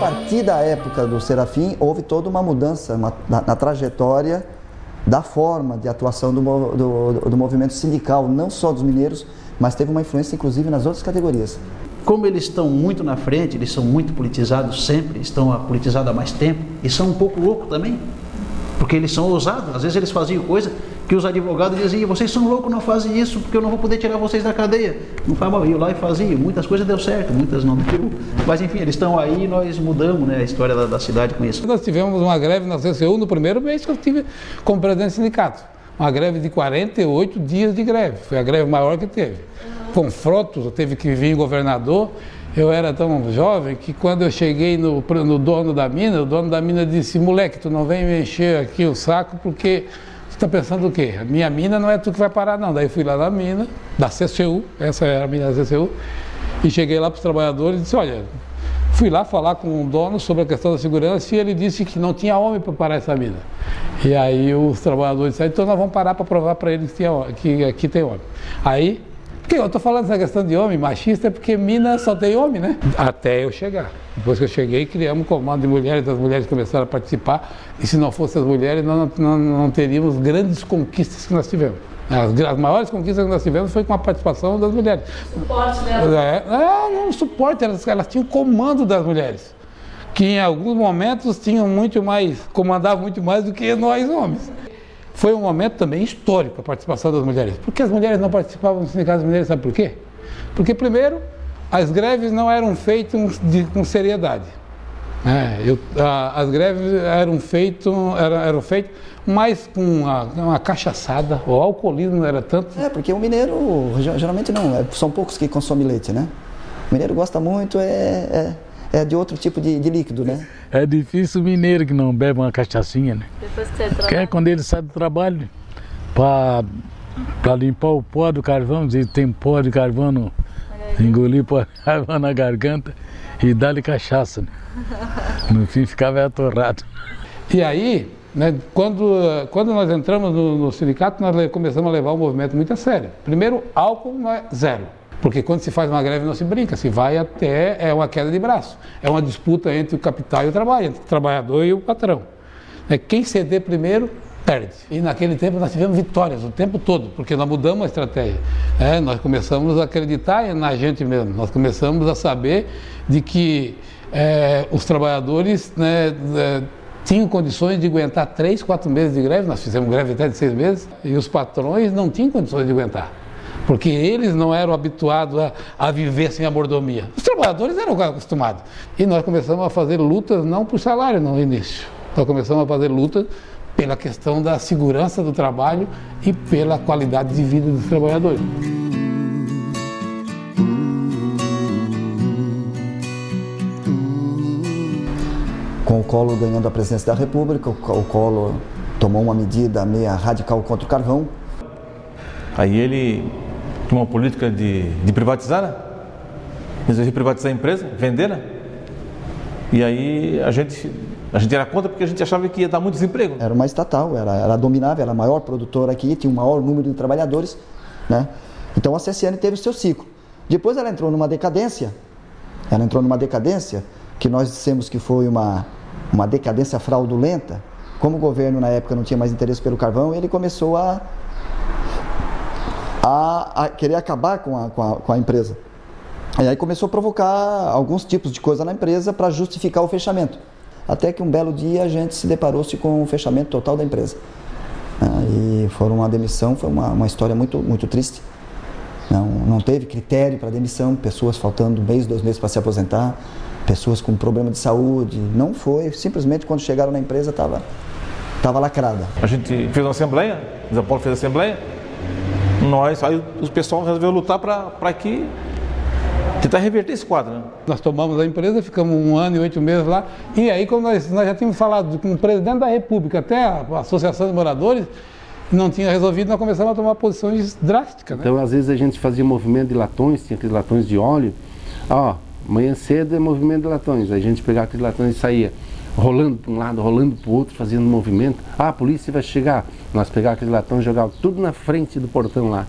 partir da época do Serafim, houve toda uma mudança na trajetória da forma de atuação do movimento sindical, não só dos mineiros, mas teve uma influência inclusive nas outras categorias. Como eles estão muito na frente, eles são muito politizados sempre, estão politizados há mais tempo, e são um pouco loucos também, porque eles são ousados. Às vezes eles faziam coisa que os advogados diziam: vocês são loucos, não fazem isso, porque eu não vou poder tirar vocês da cadeia. Não faz mal, eu lá e fazia. Muitas coisas deu certo, muitas não deu. Mas enfim, eles estão aí e nós mudamos, né, a história da cidade com isso. Nós tivemos uma greve na CCU no primeiro mês que eu tive como presidente do sindicato. Uma greve de 48 dias de greve, foi a greve maior que teve. Confrontos, teve que vir governador. Eu era tão jovem que quando eu cheguei no dono da mina, o dono da mina disse: moleque, tu não vem me encher aqui o saco porque tu tá pensando o quê? A minha mina não é tu que vai parar não. Daí fui lá na mina, da CCU, essa era a mina da CCU, e cheguei lá para os trabalhadores e disse: olha, fui lá falar com o dono sobre a questão da segurança e ele disse que não tinha homem para parar essa mina. E aí os trabalhadores disseram: então nós vamos parar para provar para eles que aqui tem homem. Aí, porque eu estou falando essa questão de homem machista, é porque mina só tem homem, né? Até eu chegar. Depois que eu cheguei, criamos um comando de mulheres, as mulheres começaram a participar, e se não fossem as mulheres, nós não teríamos grandes conquistas que nós tivemos. As maiores conquistas que nós tivemos foi com a participação das mulheres. O suporte delas? Não, suporte, elas tinham comando das mulheres, que em alguns momentos comandavam muito mais do que nós homens. Foi um momento também histórico a participação das mulheres. Por que as mulheres não participavam do sindicato das mulheres? Sabe por quê? Porque, primeiro, as greves não eram feitas com seriedade. As greves eram feitas mais com uma cachaçada, o alcoolismo não era tanto. Porque o mineiro, geralmente não, são poucos que consomem leite, né? O mineiro gosta muito, de outro tipo de líquido, né? É difícil o mineiro que não bebe uma cachaçinha, né? Depois que você trabalha. Que é quando ele sai do trabalho para limpar o pó do carvão, dizer que tem pó de carvão, engolir pó de carvão na garganta e dar-lhe cachaça, né? No fim ficava atorrado. E aí, né, quando nós entramos no sindicato, nós começamos a levar o movimento muito a sério. Primeiro, álcool não é zero. Porque quando se faz uma greve não se brinca, se vai até uma queda de braço. É uma disputa entre o capital e o trabalho, entre o trabalhador e o patrão. Quem ceder primeiro, perde. E naquele tempo nós tivemos vitórias o tempo todo, porque nós mudamos a estratégia. Nós começamos a acreditar na gente mesmo, nós começamos a saber de que os trabalhadores, né, tinham condições de aguentar 3, 4 meses de greve, nós fizemos greve até de 6 meses, e os patrões não tinham condições de aguentar. Porque eles não eram habituados a viver sem a mordomia. Os trabalhadores eram acostumados. E nós começamos a fazer lutas não por salário no início. Nós começamos a fazer lutas pela questão da segurança do trabalho e pela qualidade de vida dos trabalhadores. Com o Collor ganhando a presidência da República, o Collor tomou uma medida meio radical contra o carvão. Aí ele uma política de privatizar, né? Resolveu privatizar a empresa, vender, né? E aí a gente era contra porque a gente achava que ia dar muito desemprego. Era uma estatal, ela dominava, era a maior produtora aqui, tinha o maior número de trabalhadores, né? Então a CSN teve o seu ciclo. Depois ela entrou numa decadência, que nós dissemos que foi uma decadência fraudulenta. Como o governo na época não tinha mais interesse pelo carvão, ele começou a querer acabar com a empresa. E aí começou a provocar alguns tipos de coisa na empresa para justificar o fechamento. Até que um belo dia a gente se deparou-se com o fechamento total da empresa. E foi uma demissão, foi uma história muito, muito triste. Não teve critério para demissão, pessoas faltando 1 mês, 2 meses para se aposentar, pessoas com problema de saúde. Não foi, simplesmente quando chegaram na empresa estava lacrada. A gente fez uma assembleia, o Zé Paulo fez a assembleia. Aí o pessoal resolveu lutar para tentar reverter esse quadro, né? Nós tomamos a empresa, ficamos 1 ano e 8 meses lá, e aí como nós já tínhamos falado com o presidente da República, até a Associação de Moradores, não tinha resolvido, nós começamos a tomar posições drásticas, né? Então às vezes a gente fazia movimento de latões, tinha aqueles latões de óleo, amanhã cedo é movimento de latões, a gente pegava aqueles latões e saía rolando para um lado, rolando para o outro, fazendo movimento. A polícia vai chegar. Nós pegávamos aquele latão e jogávamos tudo na frente do portão lá.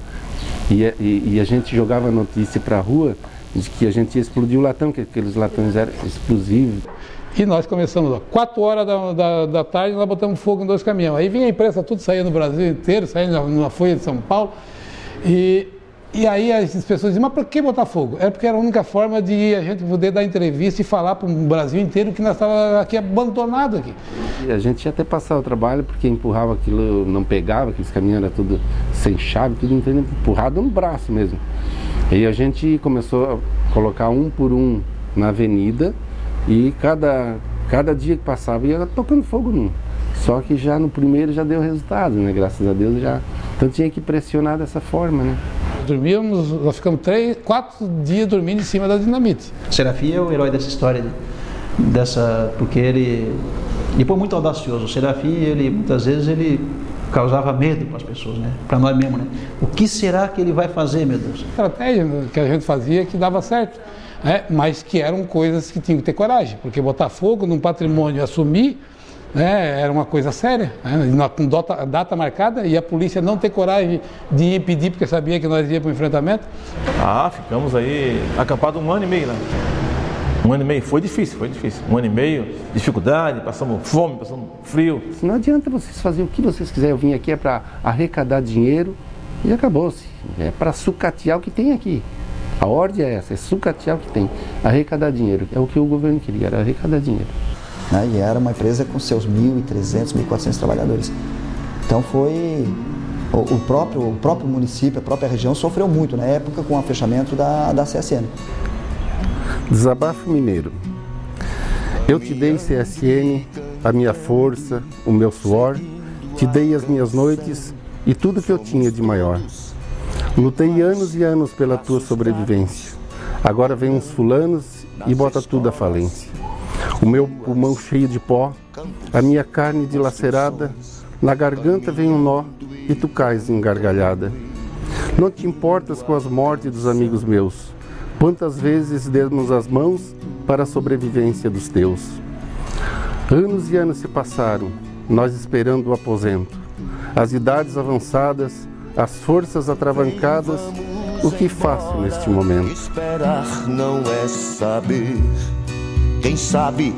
E a gente jogava notícia para a rua de que a gente ia explodir o latão, que aqueles latões eram explosivos. E nós começamos, 4 horas da tarde, nós botamos fogo em 2 caminhões. Aí vinha a imprensa, tudo saía no Brasil inteiro, saía na Folha de São Paulo. E aí as pessoas diziam, mas por que botar fogo? Era porque era a única forma de a gente poder dar entrevista e falar para o Brasil inteiro que nós estávamos aqui abandonados aqui. E a gente ia até passar o trabalho, porque empurrava aquilo, não pegava, aqueles caminhões eram tudo sem chave, tudo empurrado no braço mesmo. E a gente começou a colocar um por um na avenida e cada dia que passava ia tocando fogo num. Só que já no primeiro já deu resultado, né? Graças a Deus já. Então tinha que pressionar dessa forma, né? Nós ficamos 4 dias dormindo em cima da dinamite. Serafim é o herói dessa história, porque ele foi muito audacioso. O Serafim, muitas vezes, ele causava medo para as pessoas, né? Para nós mesmos, né? O que será que ele vai fazer, meu Deus? A estratégia que a gente fazia que dava certo, né? Mas que eram coisas que tinham que ter coragem, porque botar fogo num patrimônio e assumir, né, era uma coisa séria, né? Com data marcada, e a polícia não ter coragem de impedir porque sabia que nós íamos para o enfrentamento. Ficamos aí acampados 1 ano e meio lá. 1 ano e meio, foi difícil. 1 ano e meio, dificuldade, passamos fome, passamos frio. Não adianta vocês fazerem o que vocês quiserem. Eu vim aqui é para arrecadar dinheiro e acabou-se. É para sucatear o que tem aqui. A ordem é essa, é sucatear o que tem, arrecadar dinheiro. É o que o governo queria, era arrecadar dinheiro. E era uma empresa com seus 1.300, 1.400 trabalhadores. Então foi... O próprio município, a própria região sofreu muito na época com o fechamento da CSN. Desabafo mineiro. Eu te dei, CSN, a minha força, o meu suor, te dei as minhas noites e tudo que eu tinha de maior. Lutei anos e anos pela tua sobrevivência. Agora vem uns fulanos e bota tudo à falência. O meu pulmão cheio de pó, a minha carne dilacerada, na garganta vem um nó e tu cais engargalhada. Não te importas com as mortes dos amigos meus, quantas vezes demos as mãos para a sobrevivência dos teus. Anos e anos se passaram, nós esperando o aposento. As idades avançadas, as forças atravancadas, o que faço neste momento? Esperar não é saber. Quem sabe